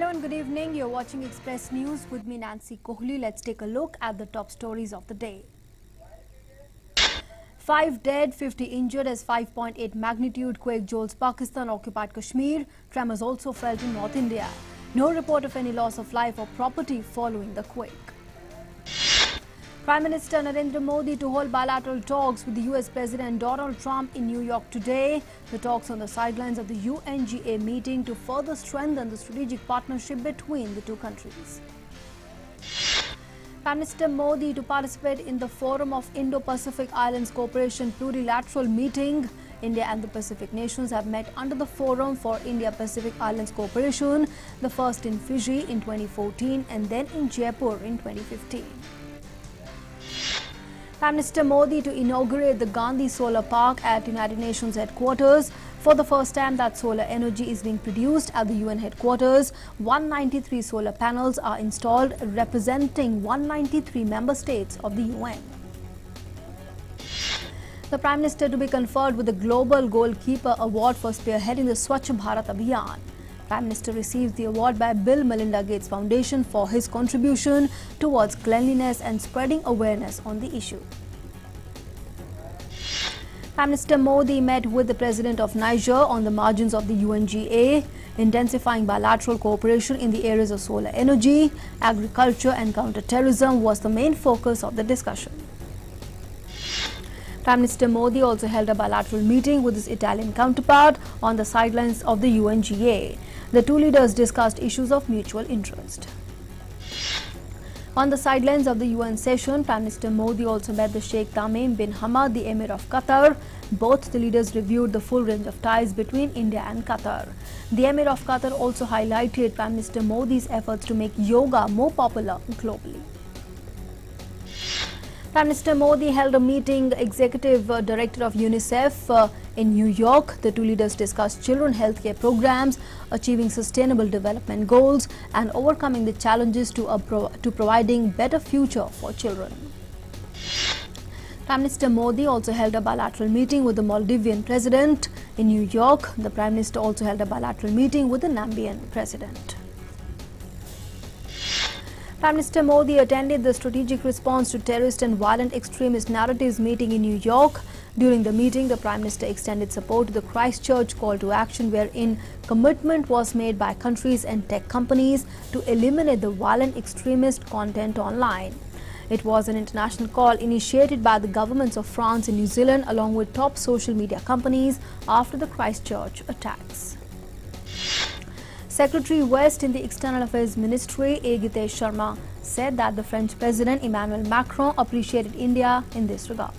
Hello and good evening. You're watching Express News with me, Nancy Kohli. Let's take a look at the top stories of the day. 5 dead, 50 injured as 5.8 magnitude quake jolts Pakistan-occupied Kashmir. Tremors also felt in North India. No report of any loss of life or property following the quake. Prime Minister Narendra Modi to hold bilateral talks with the US President Donald Trump in New York today. The talks on the sidelines of the UNGA meeting to further strengthen the strategic partnership between the two countries. Prime Minister Modi to participate in the Forum of Indo-Pacific Islands Cooperation plurilateral meeting. India and the Pacific nations have met under the Forum for India-Pacific Islands Cooperation, the first in Fiji in 2014 and then in Jaipur in 2015. Prime Minister Modi to inaugurate the Gandhi Solar Park at United Nations headquarters. For the first time that solar energy is being produced at the UN headquarters. 193 solar panels are installed representing 193 member states of the UN. The Prime Minister to be conferred with the Global Goalkeeper Award for spearheading the Swachh Bharat Abhiyan. Prime Minister receives the award by Bill Melinda Gates Foundation for his contribution towards cleanliness and spreading awareness on the issue. Prime Minister Modi met with the President of Niger on the margins of the UNGA. Intensifying bilateral cooperation in the areas of solar energy, agriculture and counter-terrorism was the main focus of the discussion. Prime Minister Modi also held a bilateral meeting with his Italian counterpart on the sidelines of the UNGA. The two leaders discussed issues of mutual interest. On the sidelines of the UN session, Prime Minister Modi also met the Sheikh Tamim bin Hamad, the Emir of Qatar. Both the leaders reviewed the full range of ties between India and Qatar. The Emir of Qatar also highlighted Prime Minister Modi's efforts to make yoga more popular globally. Prime Minister Modi held a meeting Executive Director of UNICEF in New York. The two leaders discussed children healthcare programs, achieving sustainable development goals and overcoming the challenges to providing better future for children. Prime Minister Modi also held a bilateral meeting with the Maldivian President in New York. The Prime Minister also held a bilateral meeting with the Nambian President. Prime Minister Modi attended the Strategic Response to Terrorist and Violent Extremist Narratives meeting in New York. During the meeting, the Prime Minister extended support to the Christchurch call to action wherein commitment was made by countries and tech companies to eliminate the violent extremist content online. It was an international call initiated by the governments of France and New Zealand along with top social media companies after the Christchurch attacks. Secretary West in the External Affairs Ministry, Gitesh Sharma, said that the French President Emmanuel Macron appreciated India in this regard.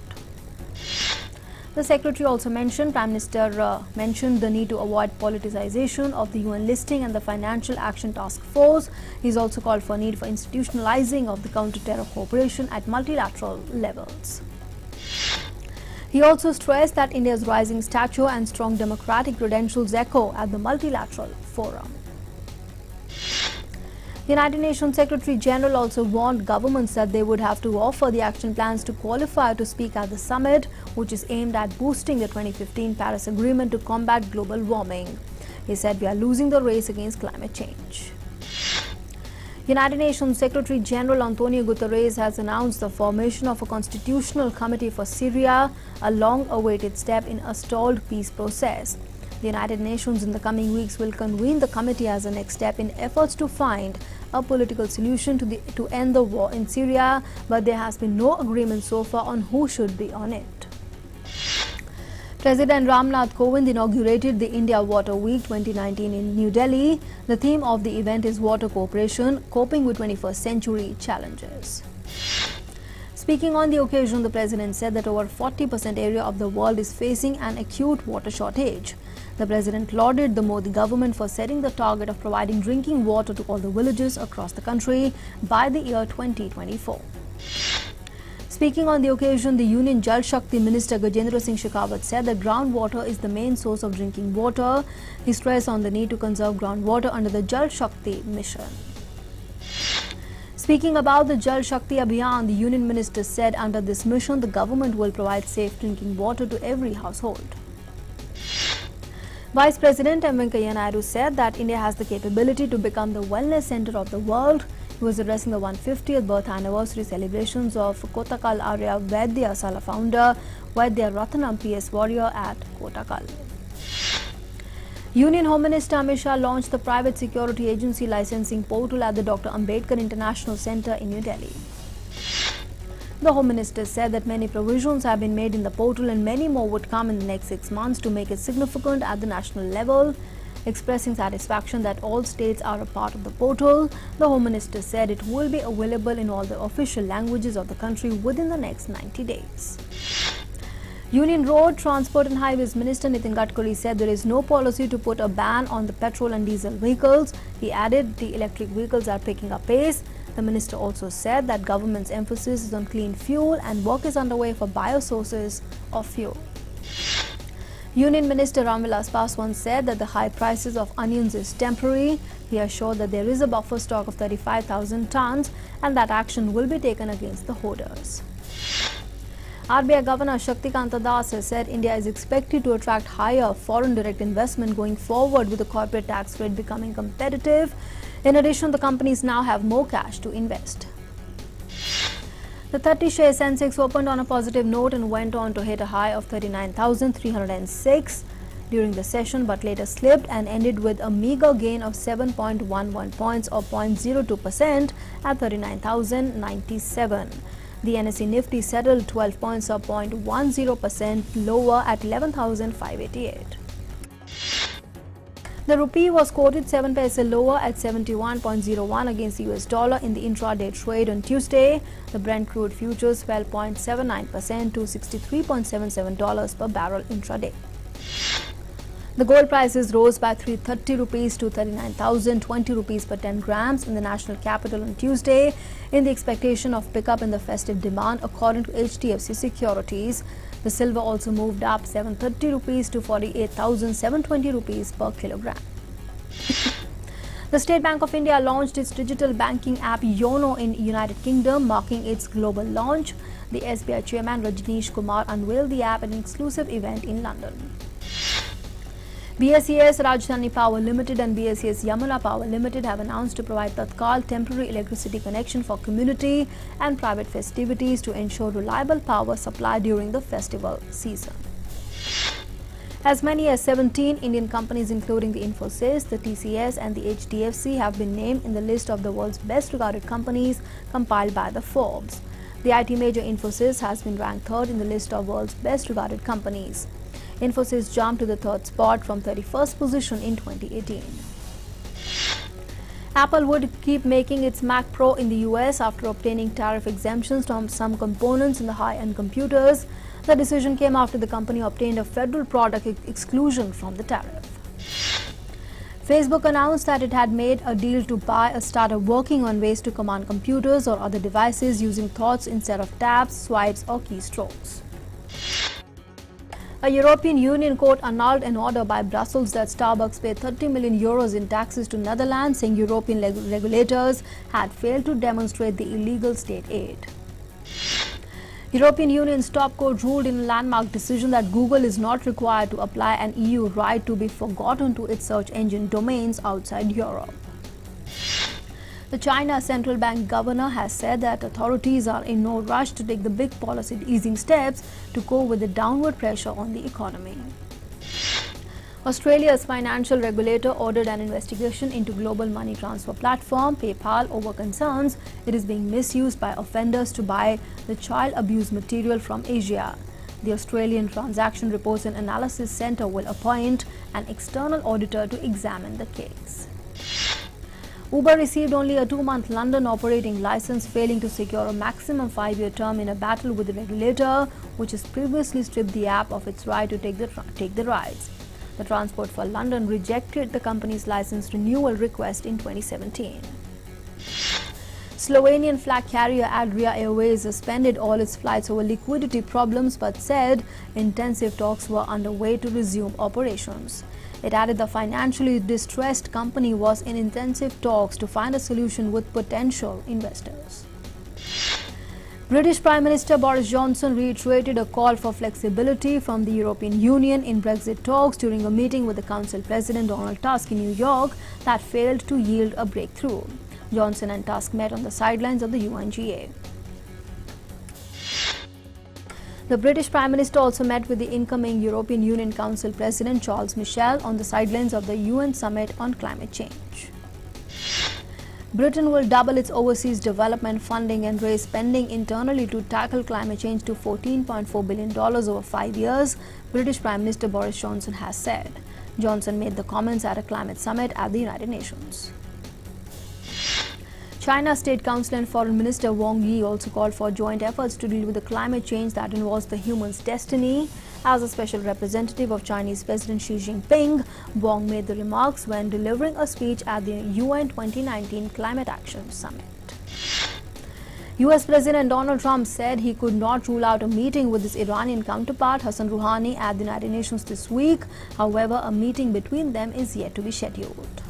The Secretary also mentioned, Prime Minister mentioned the need to avoid politicization of the UN listing and the Financial Action Task Force. He's also called for need for institutionalizing of the counter-terror cooperation at multilateral levels. He also stressed that India's rising stature and strong democratic credentials echo at the multilateral forum. The United Nations Secretary General also warned governments that they would have to offer the action plans to qualify to speak at the summit, which is aimed at boosting the 2015 Paris Agreement to combat global warming. He said, "We are losing the race against climate change." United Nations Secretary General Antonio Guterres has announced the formation of a constitutional committee for Syria, a long-awaited step in a stalled peace process. The United Nations in the coming weeks will convene the committee as a next step in efforts to find a political solution to end the war in Syria, but there has been no agreement so far on who should be on it. President Ramallah Koval inaugurated the India Water Week 2019 in New Delhi. The theme of the event is Water Cooperation, Coping with 21st Century Challenges. Speaking on the occasion, the President said that over 40% area of the world is facing an acute water shortage. The President lauded the Modi government for setting the target of providing drinking water to all the villages across the country by the year 2024. Speaking on the occasion, the Union Jal Shakti Minister Gajendra Singh Shekhawat said that groundwater is the main source of drinking water. He stressed on the need to conserve groundwater under the Jal Shakti mission. Speaking about the Jal Shakti Abhiyan, the Union Minister said under this mission, the government will provide safe drinking water to every household. Vice President M. Venkaiah Naidu said that India has the capability to become the wellness center of the world. He was addressing the 150th birth anniversary celebrations of Kottakkal Arya Vaidya Sala founder Vaidya Ratnam PS Warrior at Kottakkal. Union Home Minister Amit Shah launched the private security agency licensing portal at the Dr. Ambedkar International Centre in New Delhi. The Home Minister said that many provisions have been made in the portal and many more would come in the next 6 months to make it significant at the national level. Expressing satisfaction that all states are a part of the portal, the Home Minister said it will be available in all the official languages of the country within the next 90 days. Union Road, Transport and Highways Minister Nitin Gadkari said there is no policy to put a ban on the petrol and diesel vehicles. He added the electric vehicles are picking up pace. The minister also said that government's emphasis is on clean fuel and work is underway for biosources of fuel. Union Minister Ramallah once said that the high prices of onions is temporary. He assured that there is a buffer stock of 35,000 tons and that action will be taken against the hoarders. RBI Governor Shaktikanta Das has said India is expected to attract higher foreign direct investment going forward with the corporate tax rate becoming competitive. In addition, the companies now have more cash to invest. The 30-share Sensex opened on a positive note and went on to hit a high of 39,306 during the session, but later slipped and ended with a meager gain of 7.11 points or 0.02% at 39,097. The NSE Nifty settled 12 points or 0.10% lower at 11,588. The rupee was quoted 7 paise lower at 71.01 against the US dollar in the intraday trade on Tuesday. The Brent crude futures fell 0.79% to $63.77 per barrel intraday. The gold prices rose by 330 rupees to 39,020 rupees per 10 grams in the national capital on Tuesday in the expectation of pickup in the festive demand, according to HDFC Securities. The silver also moved up 730 rupees to 48,720 rupees per kilogram. The State Bank of India launched its digital banking app YONO in United Kingdom, marking its global launch. The SBI chairman Rajneesh Kumar unveiled the app at an exclusive event in London. BSES Rajdhani Power Limited and BSES Yamuna Power Limited have announced to provide Tatkal temporary electricity connection for community and private festivities to ensure reliable power supply during the festival season. As many as 17 Indian companies including the Infosys, the TCS and the HDFC have been named in the list of the world's best regarded companies compiled by the Forbes. The IT major Infosys has been ranked third in the list of world's best regarded companies. Infosys jumped to the third spot from 31st position in 2018. Apple would keep making its Mac Pro in the US after obtaining tariff exemptions from some components in the high-end computers. The decision came after the company obtained a federal product exclusion from the tariff. Facebook announced that it had made a deal to buy a startup working on ways to command computers or other devices using thoughts instead of taps, swipes or keystrokes. A European Union court annulled an order by Brussels that Starbucks pay 30 million euros in taxes to Netherlands, saying European regulators had failed to demonstrate the illegal state aid. European Union's top court ruled in a landmark decision that Google is not required to apply an EU right to be forgotten to its search engine domains outside Europe. The China Central Bank governor has said that authorities are in no rush to take the big policy easing steps to cope with the downward pressure on the economy. Australia's financial regulator ordered an investigation into global money transfer platform PayPal over concerns it is being misused by offenders to buy the child abuse material from Asia. The Australian Transaction Reports and Analysis Centre will appoint an external auditor to examine the case. Uber received only a 2-month London operating license, failing to secure a maximum 5-year term in a battle with the regulator, which has previously stripped the app of its right to take the rides. The Transport for London rejected the company's license renewal request in 2017. Slovenian flag carrier Adria Airways suspended all its flights over liquidity problems but said intensive talks were underway to resume operations. It added the financially distressed company was in intensive talks to find a solution with potential investors. British Prime Minister Boris Johnson reiterated a call for flexibility from the European Union in Brexit talks during a meeting with the Council President Donald Tusk in New York that failed to yield a breakthrough. Johnson and Tusk met on the sidelines of the UNGA. The British Prime Minister also met with the incoming European Union Council President Charles Michel on the sidelines of the UN Summit on Climate Change. Britain will double its overseas development funding and raise spending internally to tackle climate change to $14.4 billion over 5 years, British Prime Minister Boris Johnson has said. Johnson made the comments at a climate summit at the United Nations. China's State Council and Foreign Minister Wang Yi also called for joint efforts to deal with the climate change that involves the human's destiny. As a special representative of Chinese President Xi Jinping, Wang made the remarks when delivering a speech at the UN 2019 Climate Action Summit. US President Donald Trump said he could not rule out a meeting with his Iranian counterpart Hassan Rouhani at the United Nations this week. However, a meeting between them is yet to be scheduled.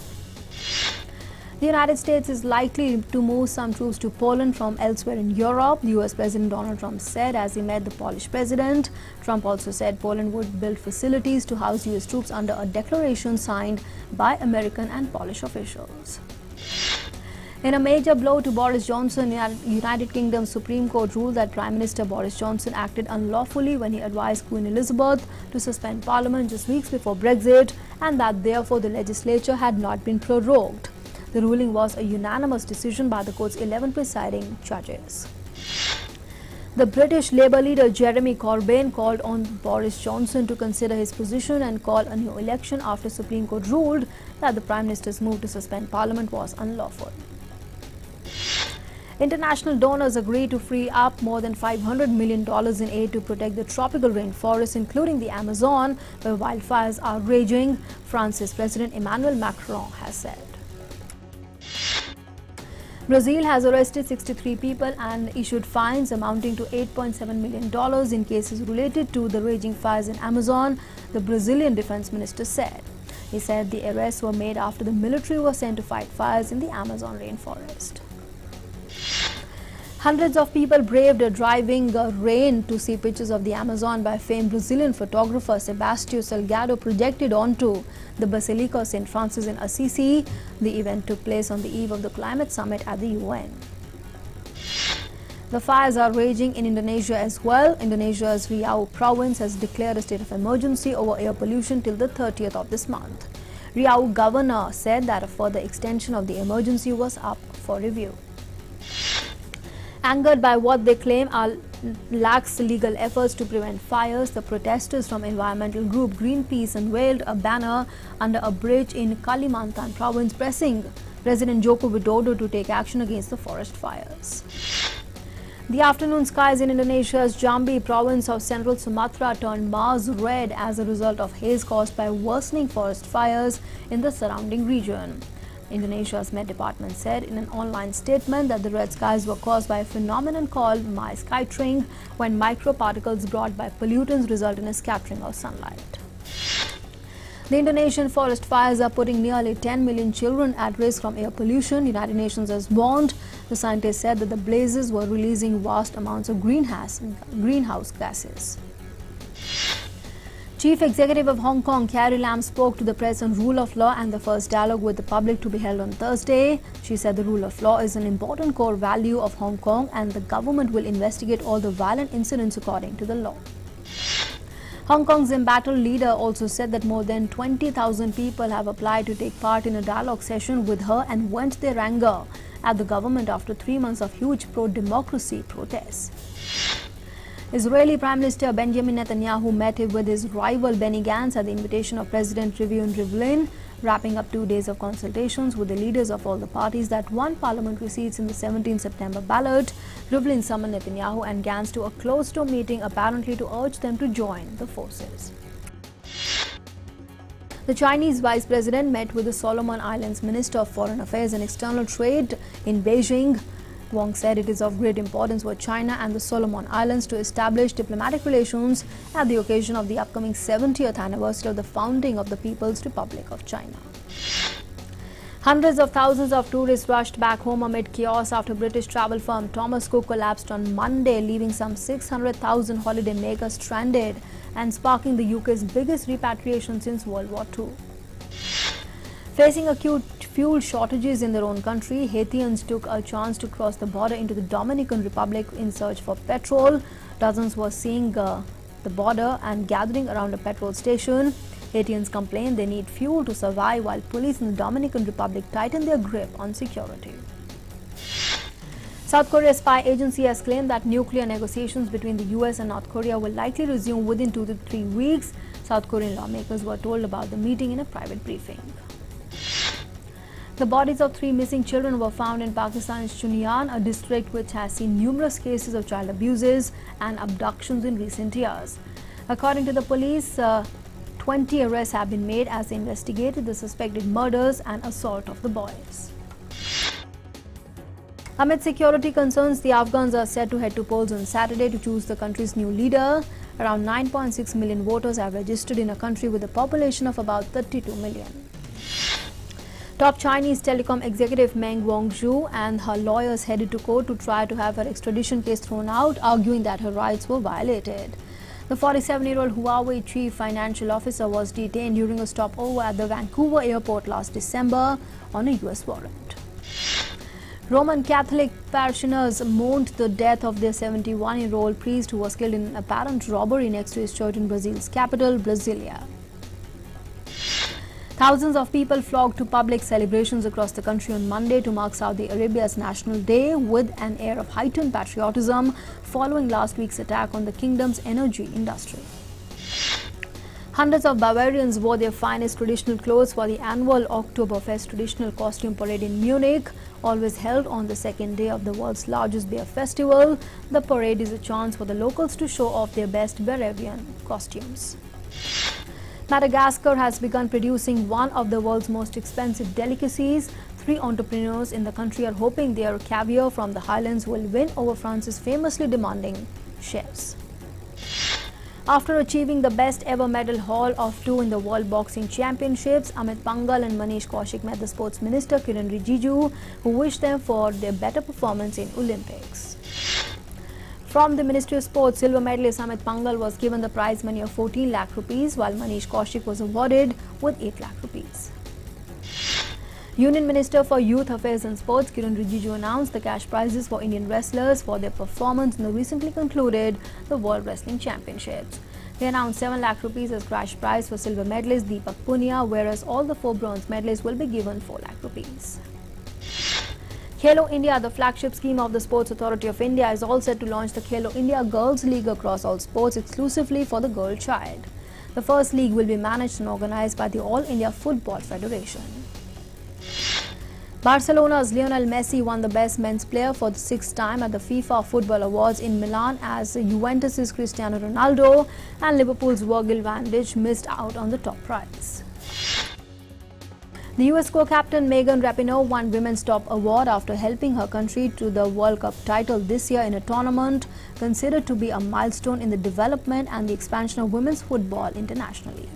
The United States is likely to move some troops to Poland from elsewhere in Europe, US President Donald Trump said as he met the Polish president. Trump also said Poland would build facilities to house US troops under a declaration signed by American and Polish officials. In a major blow to Boris Johnson, United Kingdom Supreme Court ruled that Prime Minister Boris Johnson acted unlawfully when he advised Queen Elizabeth to suspend Parliament just weeks before Brexit, and that therefore the legislature had not been prorogued. The ruling was a unanimous decision by the court's 11 presiding judges. The British Labour leader Jeremy Corbyn called on Boris Johnson to consider his position and call a new election after Supreme Court ruled that the Prime Minister's move to suspend Parliament was unlawful. International donors agreed to free up more than $500 million in aid to protect the tropical rainforest, including the Amazon, where wildfires are raging, France's President Emmanuel Macron has said. Brazil has arrested 63 people and issued fines amounting to $8.7 million in cases related to the raging fires in Amazon, the Brazilian defense minister said. He said the arrests were made after the military was sent to fight fires in the Amazon rainforest. Hundreds of people braved a driving rain to see pictures of the Amazon by famed Brazilian photographer Sebastião Salgado projected onto the Basilica of St. Francis in Assisi. The event took place on the eve of the climate summit at the UN. The fires are raging in Indonesia as well. Indonesia's Riau province has declared a state of emergency over air pollution till the 30th of this month. Riau governor said that a further extension of the emergency was up for review. Angered by what they claim are lax legal efforts to prevent fires, the protesters from environmental group Greenpeace unveiled a banner under a bridge in Kalimantan province pressing President Joko Widodo to take action against the forest fires. The afternoon skies in Indonesia's Jambi province of central Sumatra turned Mars red as a result of haze caused by worsening forest fires in the surrounding region. Indonesia's Met Department said in an online statement that the red skies were caused by a phenomenon called my skytring, when microparticles brought by pollutants result in a scattering of sunlight. The Indonesian forest fires are putting nearly 10 million children at risk from air pollution, United Nations has warned. The scientists said that the blazes were releasing vast amounts of greenhouse gases. Chief Executive of Hong Kong, Carrie Lam, spoke to the press on rule of law and the first dialogue with the public to be held on Thursday. She said the rule of law is an important core value of Hong Kong and the government will investigate all the violent incidents according to the law. Hong Kong's embattled leader also said that more than 20,000 people have applied to take part in a dialogue session with her and vent their anger at the government after 3 months of huge pro-democracy protests. Israeli Prime Minister Benjamin Netanyahu met with his rival Benny Gantz at the invitation of President Rivlin Rivlin, wrapping up 2 days of consultations with the leaders of all the parties that won parliamentary seats in the 17 September ballot. Rivlin summoned Netanyahu and Gantz to a closed-door meeting, apparently to urge them to join the forces. The Chinese Vice President met with the Solomon Islands Minister of Foreign Affairs and External Trade in Beijing. Wang said it is of great importance for China and the Solomon Islands to establish diplomatic relations at the occasion of the upcoming 70th anniversary of the founding of the People's Republic of China. Hundreds of thousands of tourists rushed back home amid chaos after British travel firm Thomas Cook collapsed on Monday, leaving some 600,000 holiday makers stranded and sparking the UK's biggest repatriation since World War II. Facing acute fuel shortages in their own country, Haitians took a chance to cross the border into the Dominican Republic in search for petrol. Dozens were seeing the border and gathering around a petrol station. Haitians complain they need fuel to survive, while police in the Dominican Republic tighten their grip on security. South Korea's spy agency has claimed that nuclear negotiations between the US and North Korea will likely resume within 2 to 3 weeks. South Korean lawmakers were told about the meeting in a private briefing. The bodies of 3 missing children were found in Pakistan's Chunian, a district which has seen numerous cases of child abuses and abductions in recent years. According to the police, 20 arrests have been made as they investigated the suspected murders and assault of the boys. Amid security concerns, the Afghans are set to head to polls on Saturday to choose the country's new leader. Around 9.6 million voters have registered in a country with a population of about 32 million. Top Chinese telecom executive Meng Wanzhou and her lawyers headed to court to try to have her extradition case thrown out, arguing that her rights were violated. The 47-year-old Huawei chief financial officer was detained during a stopover at the Vancouver airport last December on a US warrant. Roman Catholic parishioners mourned the death of their 71-year-old priest who was killed in an apparent robbery next to his church in Brazil's capital, Brasilia. Thousands of people flocked to public celebrations across the country on Monday to mark Saudi Arabia's National Day with an air of heightened patriotism following last week's attack on the kingdom's energy industry. Hundreds of Bavarians wore their finest traditional clothes for the annual Oktoberfest traditional costume parade in Munich, always held on the second day of the world's largest beer festival. The parade is a chance for the locals to show off their best Bavarian costumes. Madagascar has begun producing one of the world's most expensive delicacies. 3 entrepreneurs in the country are hoping their caviar from the highlands will win over France's famously demanding chefs. After achieving the best ever medal haul of 2 in the World Boxing Championships, Amit Pangal and Manish Kaushik met the Sports Minister Kiran Rijiju, who wished them for their better performance in Olympics. From the Ministry of Sports, silver medalist Amit Pangal was given the prize money of 14 lakh rupees, while Manish Kaushik was awarded with 8 lakh rupees. Union Minister for Youth Affairs and Sports Kiran Rijiju announced the cash prizes for Indian wrestlers for their performance in the recently concluded the World Wrestling Championships. They announced 7 lakh rupees as cash prize for silver medalist Deepak Punia, whereas all the 4 bronze medalists will be given 4 lakh rupees. Khelo India, the flagship scheme of the Sports Authority of India, is all set to launch the Khelo India Girls League across all sports exclusively for the girl child. The first league will be managed and organized by the All India Football Federation. Barcelona's Lionel Messi won the Best Men's Player for the 6th time at the FIFA Football Awards in Milan, as Juventus's Cristiano Ronaldo and Liverpool's Virgil van Dijk missed out on the top prize. The US co-captain Megan Rapinoe won Women's Top Award after helping her country to the World Cup title this year in a tournament considered to be a milestone in the development and the expansion of women's football internationally.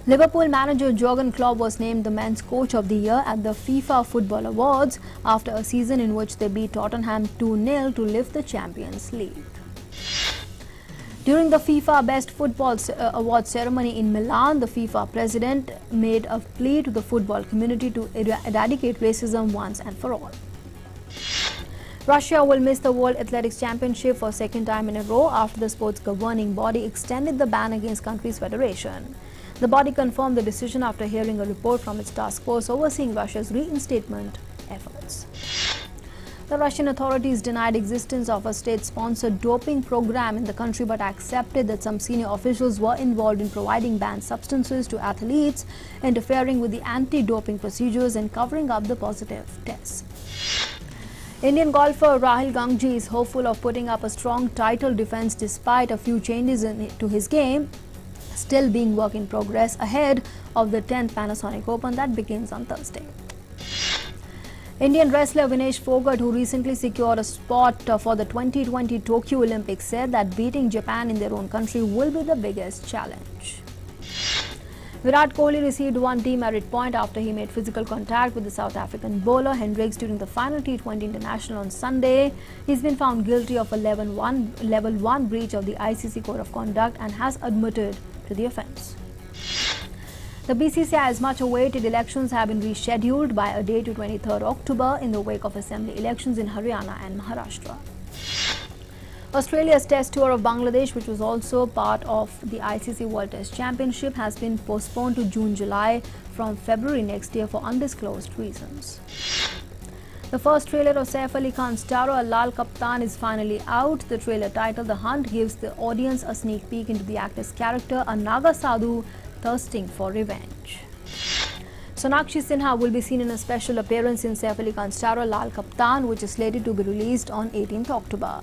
Liverpool manager Jurgen Klopp was named the Men's Coach of the Year at the FIFA Football Awards after a season in which they beat Tottenham 2-0 to lift the Champions League. During the FIFA Best Football Award ceremony in Milan, the FIFA president made a plea to the football community to eradicate racism once and for all. Russia will miss the World Athletics Championship for a 2nd time in a row after the sport's governing body extended the ban against country's federation. The body confirmed the decision after hearing a report from its task force overseeing Russia's reinstatement efforts. The Russian authorities denied existence of a state-sponsored doping program in the country but accepted that some senior officials were involved in providing banned substances to athletes, interfering with the anti-doping procedures and covering up the positive tests. Indian golfer Rahul Gangji is hopeful of putting up a strong title defense despite a few changes to his game, still being work in progress ahead of the 10th Panasonic Open that begins on Thursday. Indian wrestler Vinesh Fogart, who recently secured a spot for the 2020 Tokyo Olympics, said that beating Japan in their own country will be the biggest challenge. Virat Kohli received one demerit point after he made physical contact with the South African bowler Hendricks during the final T20 International on Sunday. He's been found guilty of a level 1 breach of the ICC Code of Conduct and has admitted to the offence. The BCCI's much-awaited elections have been rescheduled by a day to 23rd October in the wake of assembly elections in Haryana and Maharashtra. Australia's Test tour of Bangladesh, which was also part of the ICC World Test Championship, has been postponed to June-July from February next year for undisclosed reasons. The first trailer of Saif Ali Khan's starrer Lal Kaptan is finally out. The trailer titled The Hunt gives the audience a sneak peek into the actor's character, a Naga Sadhu thirsting for revenge. Sonakshi Sinha will be seen in a special appearance in Saif Ali Khan's starrer Lal Kaptan, which is slated to be released on 18th October.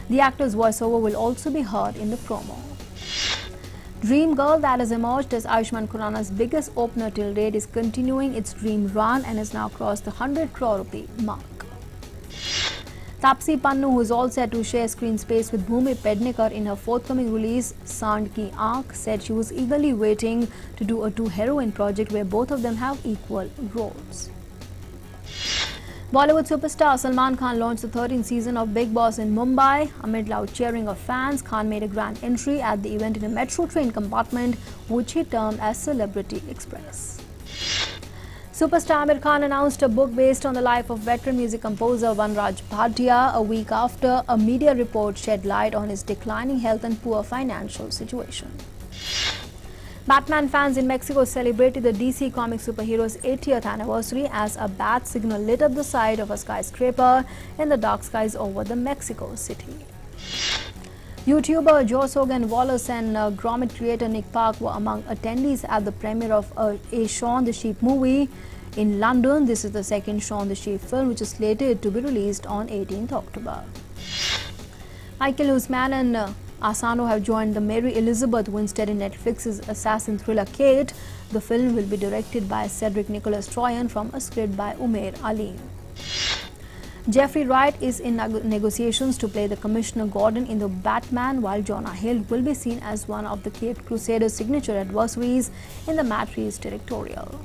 The actor's voiceover will also be heard in the promo. Dream Girl, that has emerged as Ayushmann Khurrana's biggest opener till date, is continuing its dream run and has now crossed the 100 crore rupee mark. Taapsee Pannu, who is all set to share screen space with Bhumi Pednekar in her forthcoming release Sand Ki Aankh, said she was eagerly waiting to do a two-heroine project where both of them have equal roles. Bollywood superstar Salman Khan launched the 13th season of Bigg Boss in Mumbai. Amid loud cheering of fans, Khan made a grand entry at the event in a metro train compartment, which he termed as Celebrity Express. Superstar Amir Khan announced a book based on the life of veteran music composer Vanraj Bhatia a week after a media report shed light on his declining health and poor financial situation. Batman fans in Mexico celebrated the DC comic superhero's 80th anniversary as a bat signal lit up the side of a skyscraper in the dark skies over the Mexico City. YouTuber Joe Rogan Wallace and Gromit creator Nick Park were among attendees at the premiere of a Shaun the Sheep movie in London. This is the second Shaun the Sheep film, which is slated to be released on 18th October. Michael Usman and Asano have joined the Mary Elizabeth Winstead in Netflix's assassin thriller Kate. The film will be directed by Cedric Nicholas Troyan from a script by Umair Ali. Jeffrey Wright is in negotiations to play the Commissioner Gordon in the Batman, while Jonah Hill will be seen as one of the Caped Crusaders' signature adversaries in the Matrix directorial.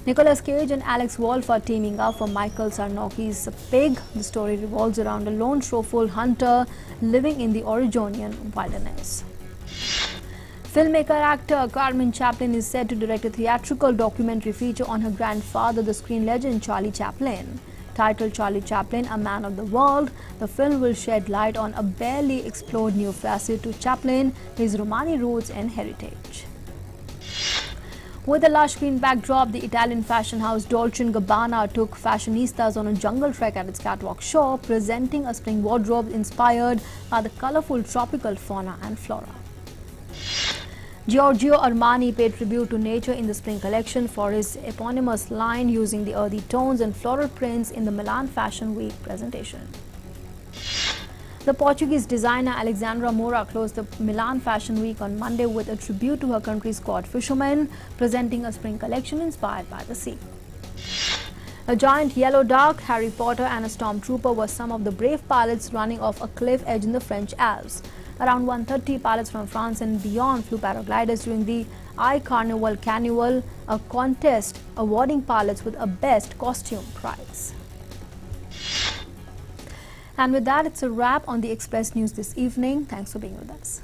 Nicolas Cage and Alex Wolff are teaming up for Michael Sarnoki's Pig. The story revolves around a lone showful hunter living in the Oregonian wilderness. Filmmaker-actor Carmen Chaplin is set to direct a theatrical documentary feature on her grandfather, the screen legend Charlie Chaplin. Titled Charlie Chaplin, A Man of the World, the film will shed light on a barely explored new facet to Chaplin, his Romani roots and heritage. With a lush green backdrop, the Italian fashion house Dolce & Gabbana took fashionistas on a jungle trek at its catwalk show, presenting a spring wardrobe inspired by the colorful tropical fauna and flora. Giorgio Armani paid tribute to nature in the spring collection for his eponymous line, using the earthy tones and floral prints in the Milan Fashion Week presentation. The Portuguese designer Alexandra Moura closed the Milan Fashion Week on Monday with a tribute to her country's cod fishermen, presenting a spring collection inspired by the sea. A giant yellow duck, Harry Potter and a stormtrooper were some of the brave pilots running off a cliff edge in the French Alps. Around 130 pilots from France and beyond flew paragliders during the iCarnival, a contest awarding pilots with a Best Costume prize. And with that, it's a wrap on the Express News this evening. Thanks for being with us.